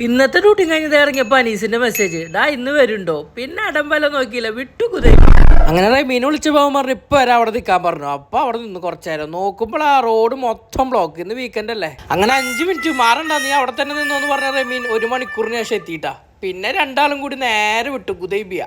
ഇന്നത്തെ ഡ്യൂട്ടി കഴിഞ്ഞത് ഇറങ്ങിയപ്പോൾ അനീസിന്റെ മെസ്സേജ് ഡാ ഇന്ന് വരുന്നുണ്ടോ പിന്നെ അടമ്പല നോക്കിയില്ല വിട്ടുകുതേ. അങ്ങനെ റമീനെ വിളിച്ച് പോകാൻ പറഞ്ഞു ഇപ്പൊ വരാം അവിടെ നിൽക്കാൻ പറഞ്ഞു. അപ്പൊ അവിടെ നിന്ന് കുറച്ചേരം നോക്കുമ്പോൾ ആ റോഡ് മൊത്തം ബ്ലോക്ക്. ഇന്ന് വീക്കെൻഡ് അല്ലേ. അങ്ങനെ 5 മിനിറ്റ് മാറണ്ട നീ അവിടെ തന്നെ നിന്നോന്ന് പറഞ്ഞ റമീൻ 1 മണിക്കൂറിന് ശേഷം എത്തിയിട്ടാ. പിന്നെ രണ്ടാളും കൂടി നേരെ വിട്ടു ഗുദൈബിയ.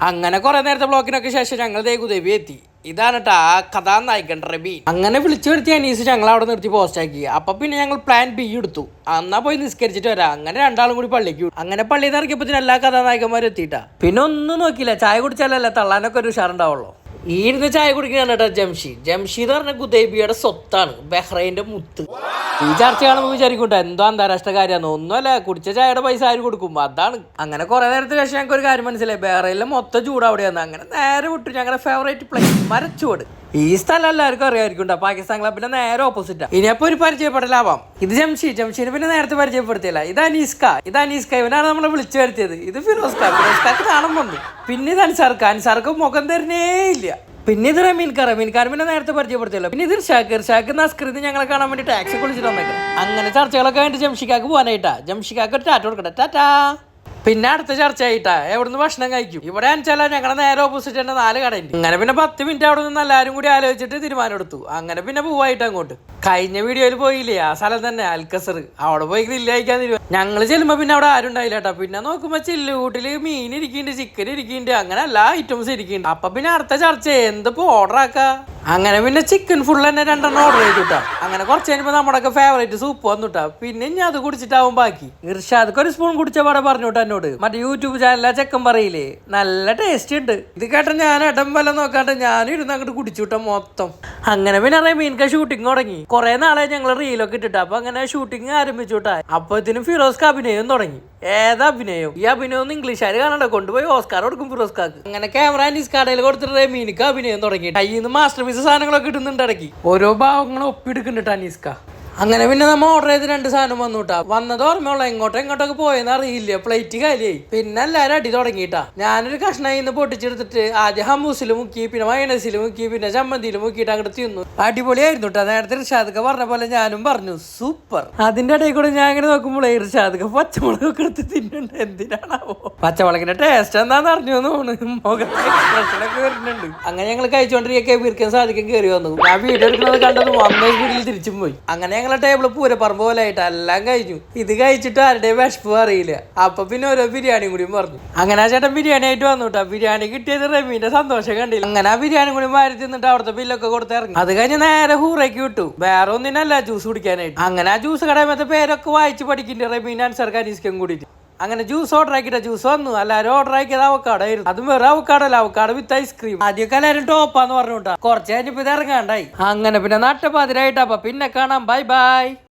അങ്ങനെ കുറെ നേരത്തെ ബ്ലോക്കിനൊക്കെ ശേഷം ഞങ്ങൾ ഗുദൈബിയ എത്തി. ഇതാണ് കേട്ടോ ആ കഥാനായകൻ റബീൻ. അങ്ങനെ വിളിച്ചു വരുത്തിയ അനീസ് ഞങ്ങൾ അവിടെ നിർത്തി പോസ്റ്റ് ആക്കി. അപ്പൊ പിന്നെ ഞങ്ങൾ പ്ലാൻ ബി എടുത്തു. എന്നാ പോയി നിസ്കരിച്ചിട്ട് വരാം. അങ്ങനെ രണ്ടാളും കൂടി പള്ളിക്ക്. അങ്ങനെ പള്ളിയിൽ നിന്ന് ഇറങ്ങിയപ്പോ എല്ലാ കഥാനായകന്മാരും എത്തിയിട്ടാ. പിന്നെ ഒന്നും നോക്കിയില്ല, ചായ കുടിച്ചാലല്ല തള്ളാനൊക്കെ ഒരു ഉഷാറുണ്ടാവുള്ളൂ. ഈ ഇരുന്ന് ചായ കുടിക്കുകയാണ് കേട്ടോ ജംഷീദ് പറഞ്ഞ ഗുദൈബിയുടെ സ്വത്താണ്, ബഹ്റൈന്റെ മുത്ത്. ഈ ചർച്ച കാണുമ്പോൾ വിചാരിക്കൂട്ടോ എന്തോ അന്താരാഷ്ട്ര കാര്യമാണ്. ഒന്നുമല്ല, കുടിച്ച ചായയുടെ പൈസ ആര് കൊടുക്കും അതാണ്. അങ്ങനെ കുറെ നേരത്തെ ശേഷം ഞങ്ങൾക്ക് ഒരു കാര്യം മനസ്സിലായി, ബഹ്റൈനിലെ മൊത്തം ചൂട് അവിടെയാണ്. അങ്ങനെ നേരെ വിട്ടു ഞങ്ങളുടെ ഫേവറേറ്റ് പ്ലേസ് മരച്ചുവട്. ഈ സ്ഥലം എല്ലാവർക്കും അറിയാമായിരിക്കും. പാകിസ്ഥാൻ ക്ലബിന്റെ നേരെ ഓപ്പോസിറ്റാ. ഇനിയപ്പോ ഒരു പരിചയപ്പെടലാവാം. ഇത് ജംഷീദിനെ പിന്നെ നേരത്തെ പരിചയപ്പെടുത്തിയല്ല. ഇത് അനീസ്ക ഇവനാണ് നമ്മളെ വിളിച്ചു വരുത്തിയത്. ഇത് ഫിറോസ്കാക്ക് നാണം വന്നു. പിന്നെ ഇത് അൻസാർക്ക് മുഖം തരുന്നേ ഇല്ല. പിന്നെ ഇത് റമീൻകാർ പിന്നെ നേരത്തെ പരിചയപ്പെടുത്തിയല്ലോ. പിന്നെ ഇത് ഇർഷാക്ക് നസ്കൃതി ഞങ്ങളെ കാണാൻ വേണ്ടി ടാക്സി വിളിച്ചിട്ട് വന്നേക്കാം. അങ്ങനെ ചർച്ചകളൊക്കെ കഴിഞ്ഞിട്ട് ജംഷിക്കാക്ക് പോകാനായിട്ടാ. ജംഷിക്കാക്ക് ഒരു ടാറ്റ കൊടുക്കട്ടെ, ടാറ്റാ. പിന്നെ അടുത്ത ചർച്ച ആയിട്ടാ എവിടുന്ന് ഭക്ഷണം കഴിക്കും. ഇവിടെ അഞ്ചാല ഞങ്ങളുടെ നേരെ ഓപ്പോസിറ്റ് തന്നെ 4 കടയുണ്ട്. അങ്ങനെ പിന്നെ 10 മിനിറ്റ് അവിടെ നിന്ന് എല്ലാവരും കൂടി ആലോചിച്ചിട്ട് തീരുമാനം എടുത്തു. അങ്ങനെ പിന്നെ പോവായിട്ട് അങ്ങോട്ട്. കഴിഞ്ഞ വീഡിയോയിൽ പോയില്ലേ ആ സ്ഥലം തന്നെ അൽക്കസർ, അവിടെ പോയി ഗ്രില്ല് കഴിക്കാൻ തീരുമാനം. ഞങ്ങൾ ചെല്ലുമ്പോ പിന്നെ അവിടെ ആരും ഉണ്ടായില്ല കേട്ടോ. പിന്നെ നോക്കുമ്പോ ചില്ലുകൂട്ടില് മീൻ ഇരിക്കുന്നുണ്ട്, ചിക്കൻ ഇരിക്കുന്നുണ്ട്, അങ്ങനെ എല്ലാ ഐറ്റംസും ഇരിക്കുന്നുണ്ട്. അപ്പൊ പിന്നെ അടുത്ത ചർച്ച എന്തിപ്പോ ഓർഡർ ആക്കാ. അങ്ങനെ പിന്നെ ചിക്കൻ ഫുൾ തന്നെ 2 ഓർഡർ ചെയ്തുട്ടാ. അങ്ങനെ കുറച്ച് കഴിയുമ്പോൾ നമ്മുടെയൊക്കെ ഫേവറേറ്റ് സൂപ്പ് വന്നുട്ടാ. പിന്നെ ഞാൻ അത് കുടിച്ചിട്ടാവും ബാക്കി. ഇർഷാദ് ഒരു സ്പൂൺ കുടിച്ച പാടെ പറഞ്ഞോട്ടാ എന്നോട്. മറ്റേ യൂട്യൂബ് ചാനലിലെ ചെക്കൻ പറയില്ലേ നല്ല ടേസ്റ്റ് ഉണ്ട്. ഇത് കേട്ട ഞാൻ ഇടംബലം നോക്കാണ്ട് ഞാനും ഇരുന്ന് അങ്ങോട്ട് കുടിച്ചുട്ടാ മൊത്തം. അങ്ങനെ പിന്നെ റമീൻക ഷൂട്ടിങ് തുടങ്ങി. കുറെ നാളെ ഞങ്ങൾ റീലൊക്കെ ഇട്ടിട്ടാ. അപ്പൊ അങ്ങനെ ഷൂട്ടിങ് ആരംഭിച്ചുട്ടാ. അപ്പത്തിനും ഫിറോസ്ക്ക് അഭിനയം തുടങ്ങി. ഏതാ അഭിനയം? ഈ അഭിനയം ഇംഗ്ലീഷുകാർ കാണണ്ട, കൊണ്ടുപോയി ഓസ്കാർ കൊടുക്കും ഫിറോസ്കാക്ക്. അങ്ങനെ ക്യാമറ അനീസ് കടയിൽ കൊടുത്തിട്ട് റമീനിക്ക് അഭിനയം തുടങ്ങി. കയ്യിൽ നിന്ന് മാസ്റ്റർ പീസ് സാധനങ്ങളൊക്കെ ഇടുന്നുണ്ട് ഇടയ്ക്ക്. ഓരോ ഭാവങ്ങളും ഒപ്പിയെടുക്കുന്നുണ്ട് അനീസ്ക. അങ്ങനെ പിന്നെ നമ്മൾ ഓർഡർ ചെയ്ത് 2 സാധനം വന്നുട്ടാ. വന്നത് ഓർമ്മയുള്ള എങ്ങോട്ടൊക്കെ പോയെന്ന് അറിയില്ല. പ്ലേറ്റ് കാലിയായി. പിന്നെ എല്ലാവരും അടി തുടങ്ങിയിട്ടാ. ഞാനൊരു കഷ്ണം ഇന്ന് പൊട്ടിച്ചെടുത്തിട്ട് ആദ്യം ഹമ്മൂസിൽ മുക്കി, പിന്നെ മയണസിൽ മുക്കി, പിന്നെ ചമ്മന്തിയിൽ മുക്കിയിട്ട് അങ്ങോട്ട് തിന്നു. അടിപൊളിയായിരുന്നു കേട്ടോ. നേരത്തെ ഇർഷാദൊക്കെ പറഞ്ഞ പോലെ ഞാനും പറഞ്ഞു സൂപ്പർ. അതിന്റെ ഇടയിൽ കൂടെ ഞാൻ ഇങ്ങനെ നോക്കുമ്പോഴേ ഇർഷാദൊക്കെ പച്ചമുളകൊക്കെ എടുത്ത് തിന്നുണ്ട്. എന്തിനാണാവോ പച്ചമുളകിന്റെ ടേസ്റ്റ് എന്താന്ന് അറിഞ്ഞു തോന്നുന്നു. മുഖത്തെ എക്സ്പ്രഷനൊക്കെ വരുന്നുണ്ട്. അങ്ങനെ ഞങ്ങൾ കഴിച്ചുകൊണ്ടിരിക്കെ വീർക്കാൻ സാധിക്കാൻ കയറി വന്നു. ഞാൻ വീഡിയോ എടുക്കുന്നത് കണ്ടത് 1 വീട്ടിൽ തിരിച്ചും പോയി. അങ്ങനെ ഞങ്ങളെ ടേബിള് പൂരപ്പറമ്പ് പോലെ ആയിട്ട് എല്ലാം കഴിഞ്ഞു. ഇത് കഴിച്ചിട്ട് ആരുടെയും വിശപ്പ് അറിയില്ല. അപ്പൊ പിന്നെ ഓരോ ബിരിയാണിയും കൂടി പറഞ്ഞു. അങ്ങനെ ആ ചേട്ടൻ ബിരിയാണി ആയിട്ട് വന്നു കേട്ടോ. ബിരിയാണി കിട്ടിയത് റമീന്റെ സന്തോഷം കണ്ടില്ല. അങ്ങനെ ആ ബിരിയാണി കൂടി മാറി തിന്നിട്ട് അവിടുത്തെ ബില്ലൊക്കെ കൊടുത്ത് ഇറങ്ങി. അത് കഴിഞ്ഞ് നേരെ ഹൂറേക്ക് വിട്ടു. വേറെ ഒന്നിനല്ല, ജ്യൂസ് കുടിക്കാനായിട്ട്. അങ്ങനെ ആ ജ്യൂസ് കടമത്തെ പേരൊക്കെ വായിച്ച് പഠിക്കുന്നുണ്ട് റമീൻ അൻസർക്ക് അനീസ്ക്കും കൂടിയിട്ട്. അങ്ങനെ ജ്യൂസ് ഓർഡർ ആക്കിയിട്ട് ജ്യൂസ് വന്നു. എല്ലാവരും ഓർഡർ ആക്കിയത് അവക്കാടോ ആയിരുന്നു. അതും വേറെ അവക്കാടല്ല, അവക്കാട് വിത്ത് ഐസ്ക്രീം. ആദ്യമൊക്കെ എല്ലാവരും ടോപ്പാന്ന് പറഞ്ഞുട്ടാ. കുറച്ച് കഴിഞ്ഞപ്പോ ഇത് ഇറങ്ങാണ്ടായി. അങ്ങനെ പിന്നെ നട്ടപ്പാതിരായിട്ടാ. പിന്നെ കാണാം. Bye bye.